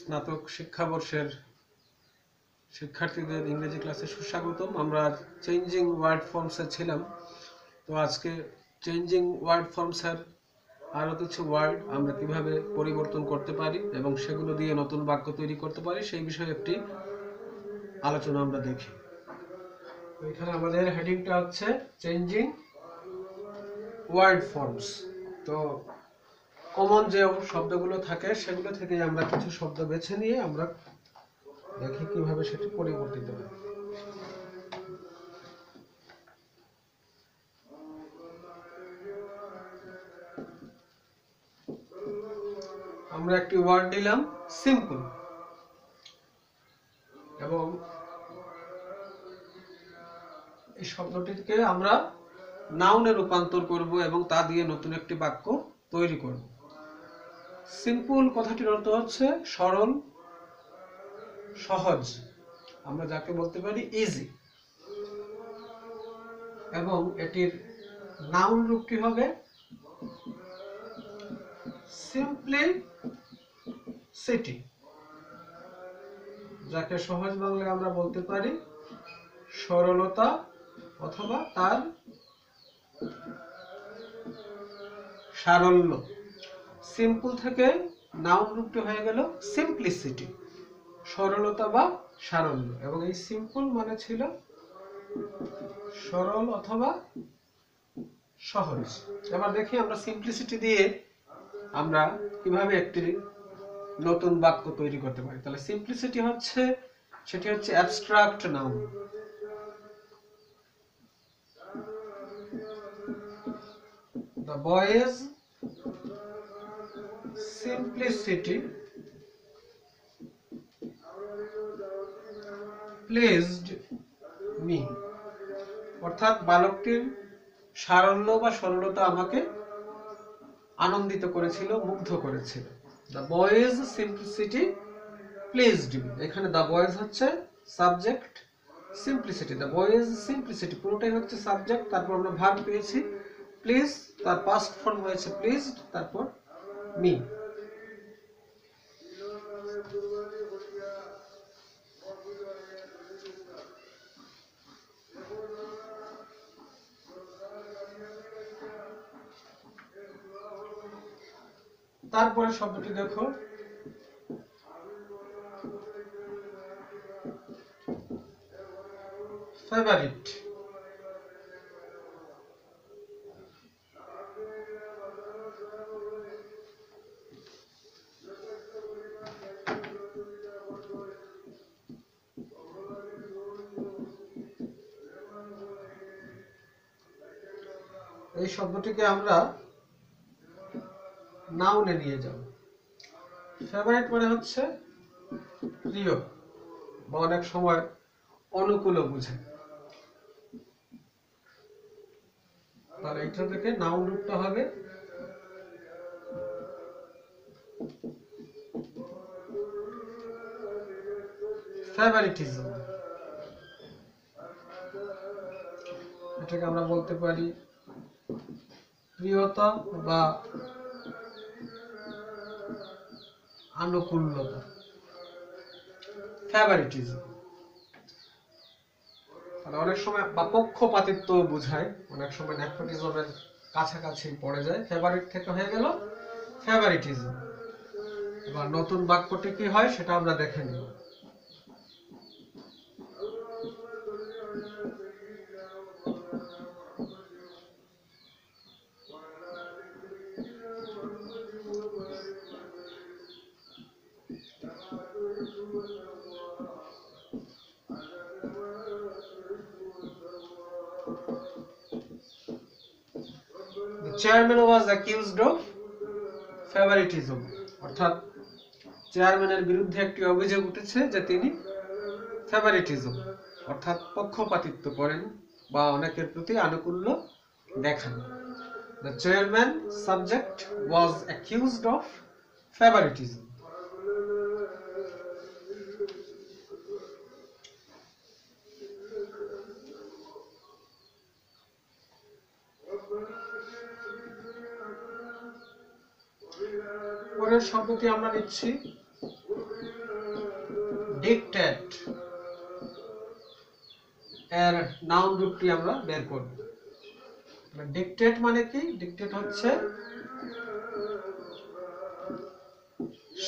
স্নাতক শিক্ষাবর্ষের শিক্ষার্থীদের ইংরেজি ক্লাসে সুস্বাগতম। আমরা চেঞ্জিং ওয়ার্ড ফর্মসে ছিলাম। তো আজকে চেঞ্জিং ওয়ার্ড ফর্মসের আরও কিছু ওয়ার্ড আমরা কিভাবে পরিবর্তন করতে পারি এবং সেগুলো দিয়ে নতুন বাক্য তৈরি করতে পারি সেই বিষয়ে একটি আলোচনা আমরা দেখি। এখানে আমাদের হেডিংটা হচ্ছে চেঞ্জিং ওয়ার্ড ফর্মস। তো কমন যে শব্দগুলো থাকে সেগুলো থেকে আমরা কিছু শব্দ বেছে নিয়ে আমরা দেখি কিভাবে সেটি পরিবর্তিত হয়। আমরা একটি ওয়ার্ড নিলাম সিম্পল এবং এই শব্দটিকে আমরা নাউনে রূপান্তর করব এবং তা দিয়ে নতুন একটি বাক্য তৈরি করব। সিম্পল কথাটির অর্থ হচ্ছে সরল, সহজ, আমরা যাকে বলতে পারি ইজি, এবং এটির নাউন রূপটি হবে সিম্পলিসিটি, যাকে সহজ বাংলায় আমরা বলতে পারি সরলতা অথবা তার সারল্য। সিম্পল থেকে নাউন রূপটি হয়ে গেল সিম্পলিসিটি, সরলতা বা সারল্য, এবং এই সিম্পল মানে ছিল সরল অথবা সহজ। এবার দেখি আমরা সিম্পলিসিটি দিয়ে আমরা কিভাবে একটি নতুন বাক্য তৈরি করতে পারি। তাহলে সিম্পলিসিটি হচ্ছে abstract noun. The boy's simplicity pleased me, অর্থাৎ বালকটির সারল্য বা সরলতা আমাকে আনন্দিত করেছিল, মুগ্ধ করেছিল। The boy's simplicity pleased me, এখানে the boy's হচ্ছে subject, simplicity the boy's simplicity পুরোটাই হচ্ছে সাবজেক্ট, তারপর আমরা ভার্ব পেয়েছি প্লিজ, তার পাস্ট ফর্ম হয়েছে প্লিজড, তারপর মি। তারপরে শব্দটি দেখো, ফেভারিট। এই শব্দটিকে আমরা নাউনে নিয়ে যাব। ফেভারিট মানে হচ্ছে প্রিয় বা অনেক সময় অনুকূল বোঝায়। তাহলে এটা থেকে নাউন রূপটা হবে ফেভারিটিজম। এটাকে আমরা বলতে পারি প্রিয়তা বা আনুকূল্যতা, ফেভারিটিজম। অনেক সময় বা পক্ষপাতিত্ব বোঝায়, অনেক সময় নেপোটিজমের কাছাকাছি পড়ে যায়। ফেভারিট থেকে হয়ে গেল ফেভারিটিজম। এবার নতুন বাক্যটি কি হয় সেটা আমরা দেখে নিব। The chairman was accused of favoritism, অর্থাৎ চেয়ারম্যানের বিরুদ্ধে একটি অভিযোগ উঠেছে যে তিনি ফেভারিটিজম অর্থাৎ পক্ষপাতিত্ব করেন বা অনেকের প্রতি আনুকূল্য দেখান। The chairman subject was accused of favoritism. পরের শব্দটি আমরা নিচ্ছি ডিকটেট এর নাউন রূপটি আমরা বের করব। ডিকটেট মানে কি? ডিকটেট হচ্ছে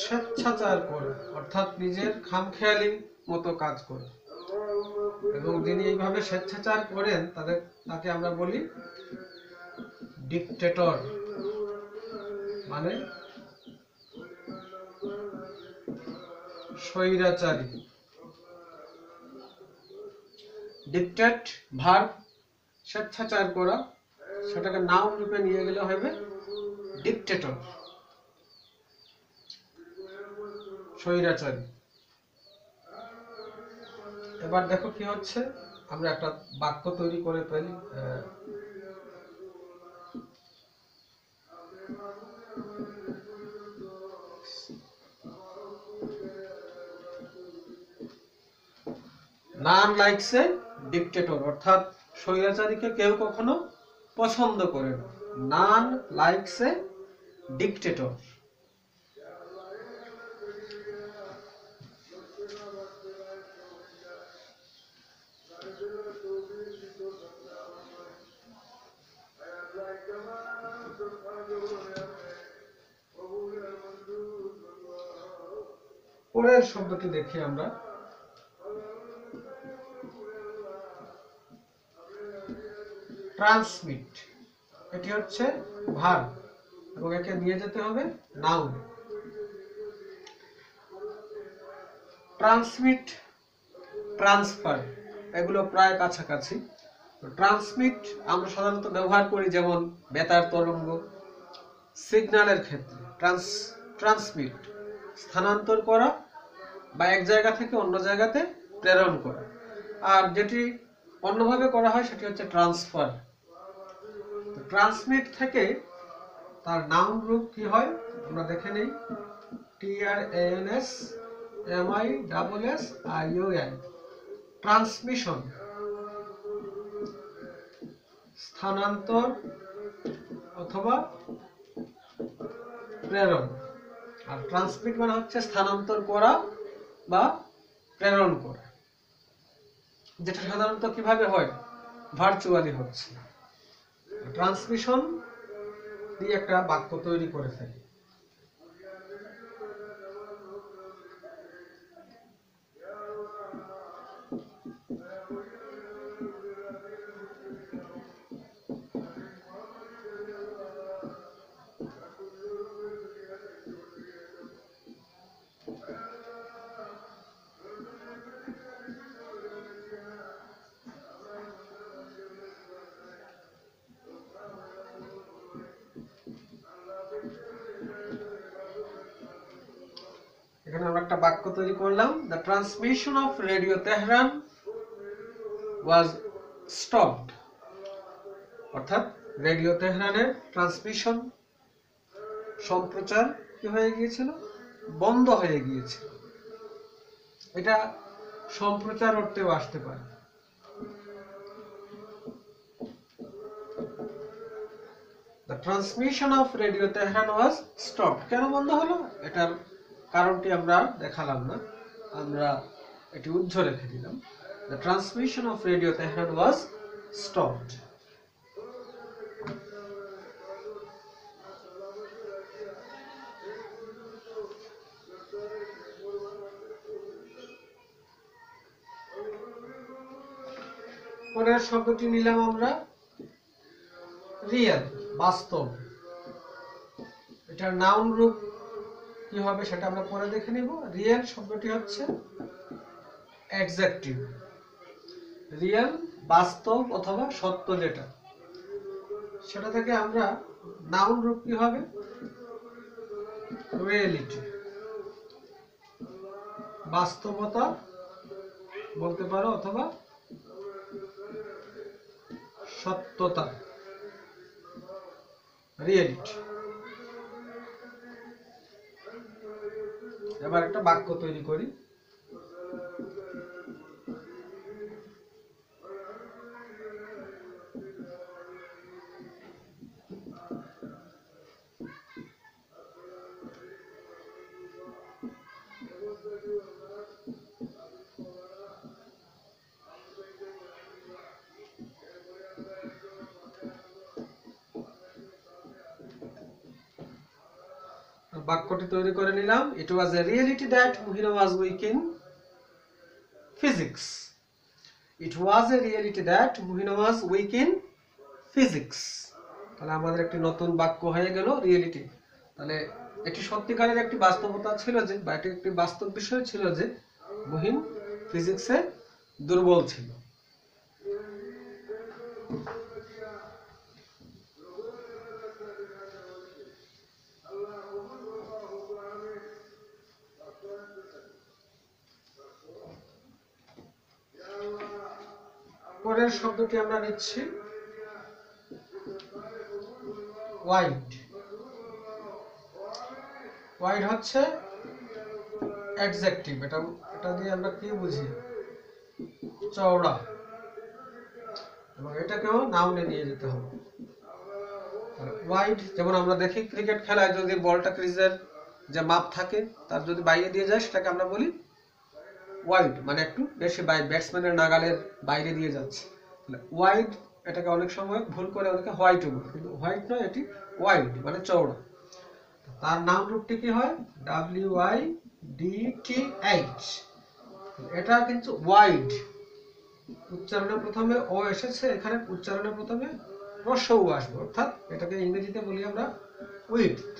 স্বেচ্ছাচার করে, অর্থাৎ নিজের খামখেয়ালি মতো কাজ করে, এবং যিনি এইভাবে স্বেচ্ছাচার করেন তাকে আমরা বলি ডিকটেটর, মানে স্বৈরাচারী। ডিকটেট ভার্ব স্বেচ্ছাচার করা, সেটাকে নাউন রূপে নিয়ে গেলে হবে ডিকটেটর, স্বৈরাচারী। এবার দেখো কি হচ্ছে, আমরা একটা বাক্য তৈরি করে ফেলি। নান লাইকস এ ডিকটেটর, অর্থাৎ স্বৈরাচারীকে কেউ কখনো পছন্দ করে না। নান লাইকস এ ডিকটেটর। পরের শব্দটি দেখি আমরা। ট্রান্সমিট, এটি হচ্ছে ভার্ব এবং একে নিয়ে যেতে হবে নাউন। ট্রান্সমিট, ট্রান্সফার, এগুলো প্রায় কাছাকাছি। ট্রান্সমিট আমরা সাধারণত ব্যবহার করি যেমন বেতার তরঙ্গ, সিগন্যালের ক্ষেত্রে। ট্রান্সমিট স্থানান্তর করা বা এক জায়গা থেকে অন্য জায়গাতে প্রেরণ করা। আর যেটি অন্যভাবে করা হয় সেটি হচ্ছে ট্রান্সফার। ট্রান্সমিট থেকে তার নাউন রূপ কি হয় আমরা দেখে নেই। TRANSMISSION, ট্রান্সমিশন, স্থানান্তর অথবা প্রেরণ। আর ট্রান্সমিট মানে হচ্ছে স্থানান্তর করা বা প্রেরণ করা, যেটা সাধারণত কিভাবে হয়, ভার্চুয়ালি হচ্ছে। ট্রান্সমিশন দিয়ে একটা বাক্য তৈরি করে থাকি। এখানে আমরা একটা বাক্য তৈরি করলাম। The transmission of radio Tehran was stopped, অর্থাৎ রেডিও তেহরানের ট্রান্সমিশন, সম্প্রচার কি হয়ে গিয়েছিল, বন্ধ হয়ে গিয়েছিল। এটা সম্প্রচার অর্থেও আসতে পারে। The transmission of Radio Tehran was stopped. কেন বন্ধ হলো? এটার কারণটি আমরা দেখালাম না, আমরা এটি উদ্ধ রেখে দিলাম। The transmission of Radio Tehran was stopped. পরের শব্দটি নিলাম আমরা রিয়েল, বাস্তব। এটার নাউন রূপ কি হবে সেটা আমরা পরে দেখে নিব। রিয়েল শব্দটি হচ্ছে অ্যাডজেক্টিভ। রিয়েল বাস্তব অথবা সত্য, যেটা সেটা থেকে আমরা নাউন রূপ কি হবে, রিয়েলিটি। বাস্তবতা বলতে পারো অথবা সত্যতা, রিয়েলিটি। এবার একটা বাক্য তৈরি করি। বাক্যটি তৈরি করে নিলাম। It was a reality that Mohina was weak in physics. It was a reality that Mohina was weak in physics. তাহলে আমাদের একটি নতুন বাক্য হয়ে গেল রিয়েলিটি। তাহলে এটি সত্যিকারের একটি বাস্তবতা ছিল যে, বা এটি একটি বাস্তব বিষয় ছিল যে মুহিন ফিজিক্সে দুর্বল ছিল। পরের শব্দটি আমরা নিচ্ছি ওয়াইড। ওয়াইড হচ্ছে অ্যাডজেক্টিভ। এটা দিয়ে আমরা কি বুঝি? চওড়া। এবং এটাকেও নাউনে নিয়ে যেতে হবে। ওয়াইড, যেমন আমরা দেখি ক্রিকেট খেলায় যদি বলটা ক্রিজের যে মাপ থাকে তার যদি বাইরে দিয়ে যায় সেটাকে আমরা বলি ওয়াইড, মানে একটু বেশি ব্যাটসম্যানের নাগালের বাইরে দিয়ে যাচ্ছে। ওয়াইড এটাকে অনেক সময় ভুল করে অনেকে হোয়াইটও বলে, কিন্তু হোয়াইট নয়, এটি ওয়াইড মানে চওড়া। তার নাউন রূপটি কি হয়? WYDTH। এটা কিন্তু ওয়াইড। উচ্চারণের প্রথমে ও এসেছে, এখানে উচ্চারণের প্রথমে হ্রস্ব উ আসবে, অর্থাৎ এটাকে ইংরেজিতে বলি আমরা উইডথ।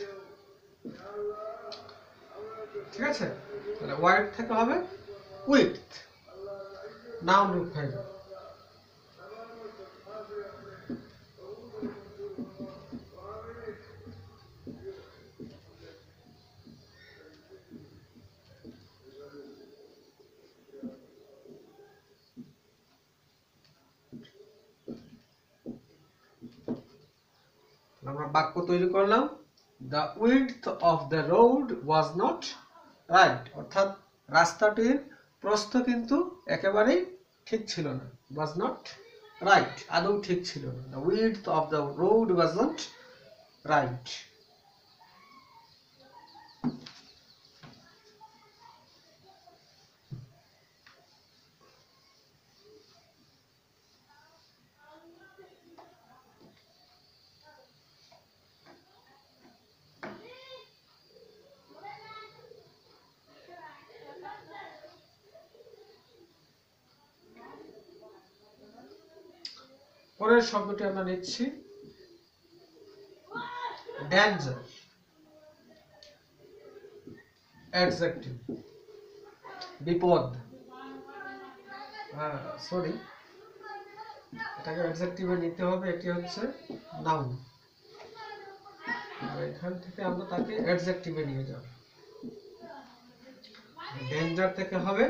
ঠিক আছে? তাহলে ওয়াইড থেকে হবে উইডথ, নাউন রূপ হয়ে যাবে। আমরা বাক্য তৈরি করলাম, the width of the road was not right, অর্থাৎ রাস্তাটির প্রস্থ কিন্তু একেবারেই ঠিক ছিল না। was not right, আদৌ ঠিক ছিল না। the width of the road wasn't right. পরের শব্দটি আমরা নিচ্ছি ডেঞ্জার। অ্যাডজেক্টিভ, বিপদ। সরি, এটাকে অ্যাডজেক্টিভে নিতে হবে, এটি হচ্ছে নাউন। এখান থেকে আমরা তাকে অ্যাডজেক্টিভে নিয়ে যাব। ডেঞ্জার থেকে হবে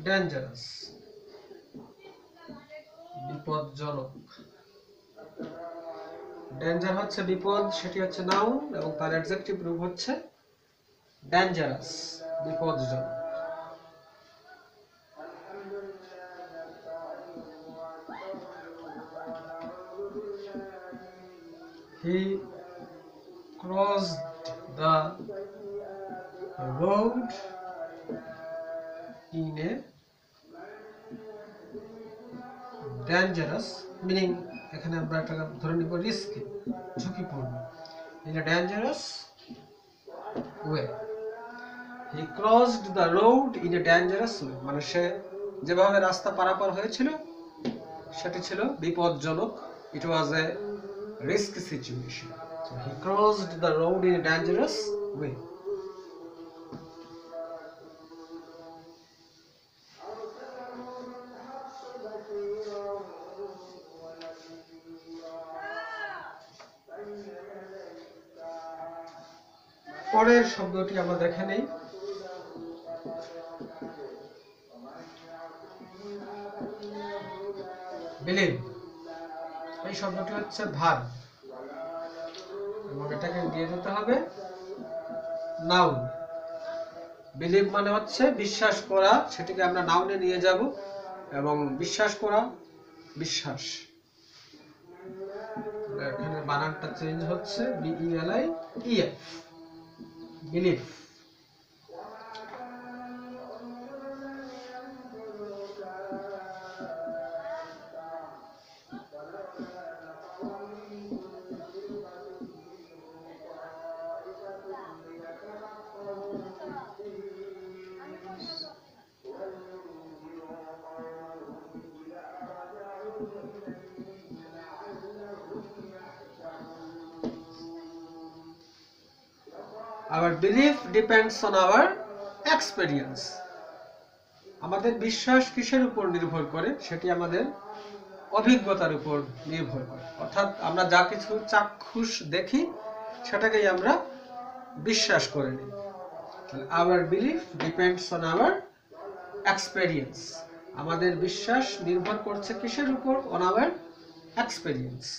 ডেঞ্জারাস, বিপজ্জনক। ডেঞ্জার হচ্ছে বিপদ, সেটি হচ্ছে নাউন, এবং তার অ্যাডজেক্টিভ রূপ হচ্ছে ডেঞ্জারাস, বিপজ্জনক। He crossed the road in a dangerous, meaning এখানে আমরা একটা ধরে নিব রিস্কি, ঝুঁকিপূর্ণ। in a dangerous way. He crossed the road in a dangerous way, মানে সে যেভাবে রাস্তা পারাপার হয়েছিল সেটি ছিল বিপজ্জনক। It was a risky situation. So he crossed the road in a dangerous way. পরের শব্দটি আমরা দেখে নেই, বিলিভ। এই শব্দটি হচ্ছে ভার্ব, এবং এটাকে দিয়ে দিতে হবে নাউন। বিলিভ মানে হচ্ছে বিশ্বাস করা, সেটিকে আমরা নাউনে নিয়ে যাব, এবং বিশ্বাস করা বিশ্বাস। এখানে বানানটা চেঞ্জ হচ্ছে, BELIEF, believe. our belief depends on our experience. আমাদের বিশ্বাস কিসের উপর নির্ভর করে? সেটি আমাদের অভিজ্ঞতার উপর নির্ভর করে। অর্থাৎ আমরা যা কিছু চাক্ষুষ দেখি সেটাকেই আমরা বিশ্বাস করে নিই। Our belief depends on our experience. আমাদের বিশ্বাস নির্ভর করছে কিসের উপর? On our experience.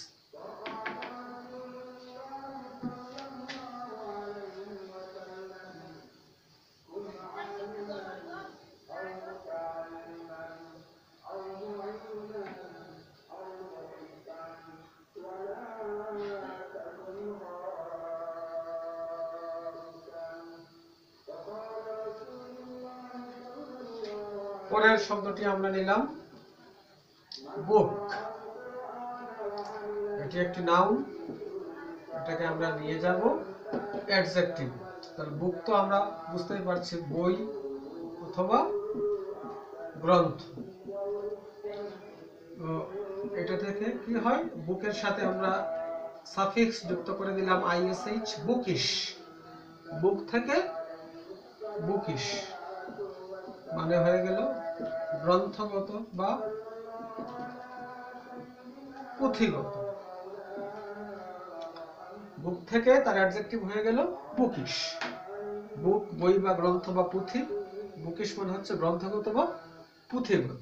পরের শব্দটি আমরা নিলাম বুক। এটি একটি নাউন, এটাকে আমরা নিয়ে যাব অ্যাডজেক্টিভ। তাহলে বুক তো আমরা বুঝতেই পারছি বই অথবা গ্রন্থ। তো এটা থেকে কি হয়? বুকের সাথে আমরা সাফিক্স যুক্ত করে দিলাম ish, বুকিশ। বুক থেকে বুকিশ মানে হয়ে গেল গ্রন্থগত বা পুঁথিগত। বুক থেকে তার অ্যাডজেক্টিভ হয়ে গেল বুকিশ। বুক বই বা গ্রন্থ বা পুঁথি, বুকিশ মানে হচ্ছে গ্রন্থগত বা পুঁথিগত।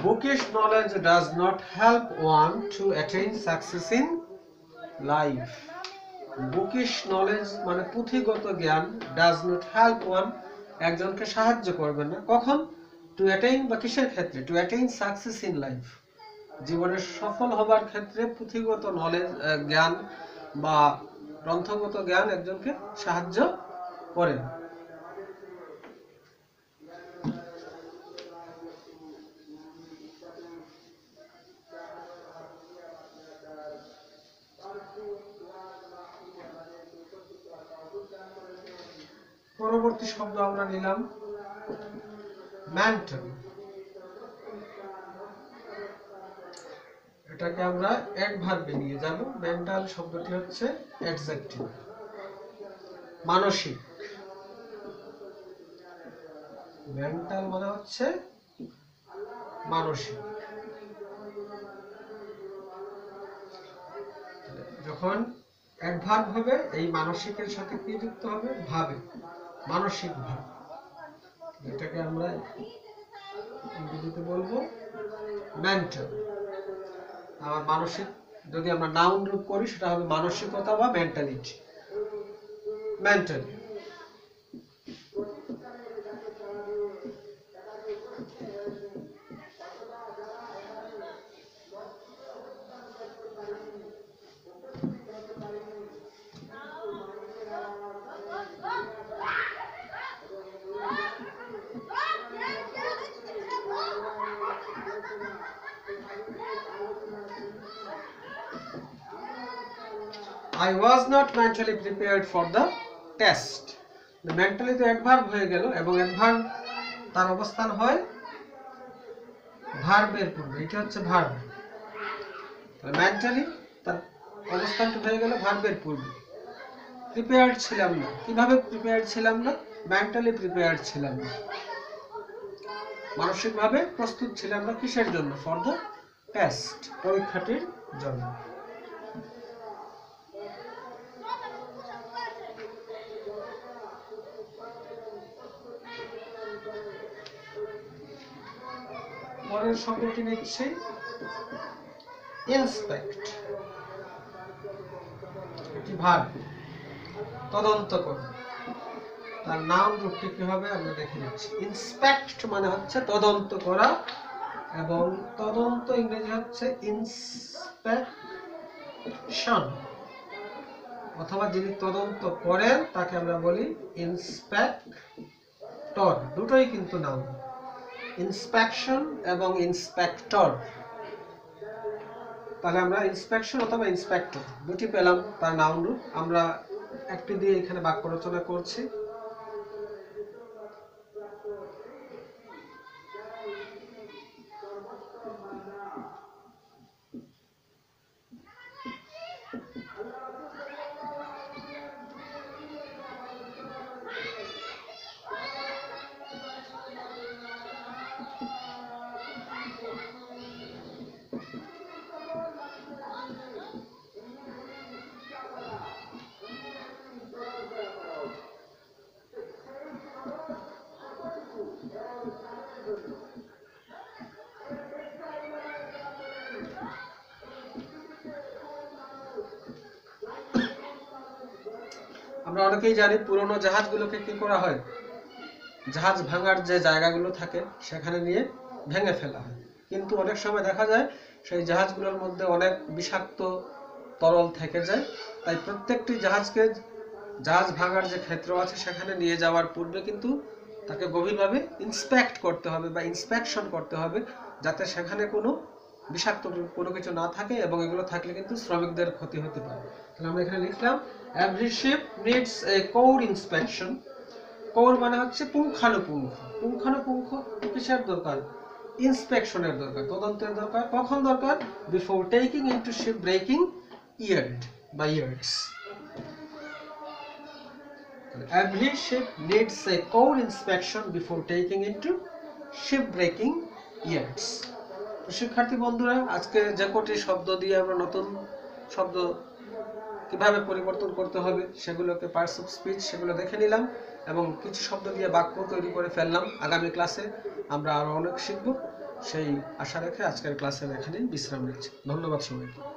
Bookish knowledge does not help one to attain success in life. Bookish knowledge মানে পুঁথিগত জ্ঞান does not help one একজনকে সাহায্য করবে না। কখন? To attain বা কিসের ক্ষেত্রে? To attain success in life. জীবনে সফল হবার ক্ষেত্রে পুঁথিগত নলেজ জ্ঞান বা গ্রন্থগত জ্ঞান একজনকে সাহায্য করে না। পরবর্তী শব্দ আমরা নিলাম মেন্টাল। এটাকে আমরা অ্যাডভার্বে নিয়ে যাব। মেন্টাল শব্দটি হচ্ছে অ্যাডজেক্টিভ, মানসিক। মেন্টাল মানে হচ্ছে মানসিক। যখন অ্যাডভার্ব হবে এই মানসিকের সাথে কি যুক্ত হবে? ভাবে, মানসিক ভাব। এটাকে আমরা ইংরেজিতে বলবো মেন্টাল। আর মানসিক যদি আমরা নাউন রূপ করি সেটা হবে মানসিকতা বা mentality. Mentally. I was not mentally prepared for the test. Mentally তো অ্যাডভার্ব হয়ে গেল এবং অ্যাডভার্ব তার অবস্থান হয় ভার্বের পূর্বে। এটা হচ্ছে ভার্ব। তাহলে মেন্টালি তার অবস্থানটা হয়ে গেল ভার্বের পূর্বে। প্রিপেয়ার্ড ছিলাম না। কিভাবে প্রিপেয়ার্ড ছিলাম না? মেন্টালি প্রিপেয়ার্ড ছিলাম না, মানসিকভাবে প্রস্তুত ছিলাম না। কিসের জন্য? ফর দ্য টেস্ট, পরীক্ষাটির জন্য। পরের শব্দটি নিচ্ছি ইন্সপেক্ট। এটি ভার্ব, তদন্ত করা। তার নাউন রূপটি কি হবে আমরা দেখে নিচ্ছি। ইন্সপেক্ট মানে হচ্ছে তদন্ত করা এবং তদন্ত ইংরেজি হচ্ছে ইন্সপেকশন। অথবা যিনি তদন্ত করেন তাকে আমরা বলি ইন্সপেক্টর। দুটোই কিন্তু নাউন, ইন্সপেকশন এবং ইন্সপেক্টর। তাহলে আমরা ইন্সপেকশন অথবা ইন্সপেক্টর দুটি পেলাম তার নাউন রূপ। আমরা একটি দিয়ে এখানে বাক্য রচনা করছি। আমরা অনেকেই জানি পুরনো জাহাজগুলোকে কি করা হয়, জাহাজ ভাঙার যে জায়গাগুলো থাকে সেখানে নিয়ে ভেঙে ফেলা হয়। কিন্তু অনেক সময় দেখা যায় সেই জাহাজগুলোর মধ্যে অনেক বিষাক্ত তরল থেকে যায়। তাই প্রত্যেকটি জাহাজকে জাহাজ ভাঙার যে ক্ষেত্র আছে সেখানে নিয়ে যাওয়ার পূর্বে কিন্তু তাকে গভীরভাবে ইন্সপেক্ট করতে হবে বা ইন্সপেকশন করতে হবে, যাতে সেখানে কোনো বিষাক্ত কোনো কিছু না থাকে, এবং এগুলো থাকলে কিন্তু শ্রমিকদের ক্ষতি হতে পারে। তাহলে আমরা এখানে লিখলাম every ship needs a core inspection. Core মানে হচ্ছে পুঙ্খানুপুঙ্খ। পুঙ্খানুপুঙ্খ কিসের দরকার? ইন্সপেকশনের দরকার, তদন্তের দরকার। কখন দরকার? Before taking into ship breaking yard বা ইয়ার্ডস। Every ship needs a core inspection before taking into ship breaking yards. শিক্ষার্থী বন্ধুরা, আজকে যে কটি শব্দ দিয়ে আমরা নতুন শব্দ কিভাবে পরিবর্তন করতে হবে সেগুলোকে পার্টস অফ স্পিচ সেগুলো দেখে নিলাম, এবং কিছু শব্দ দিয়ে বাক্য তৈরি করে ফেললাম। আগামী ক্লাসে আমরা আরো অনেক শিখব, সেই আশা রেখে আজকের ক্লাসের এখানেই বিশ্রাম নিচ্ছি। ধন্যবাদ সবাইকে।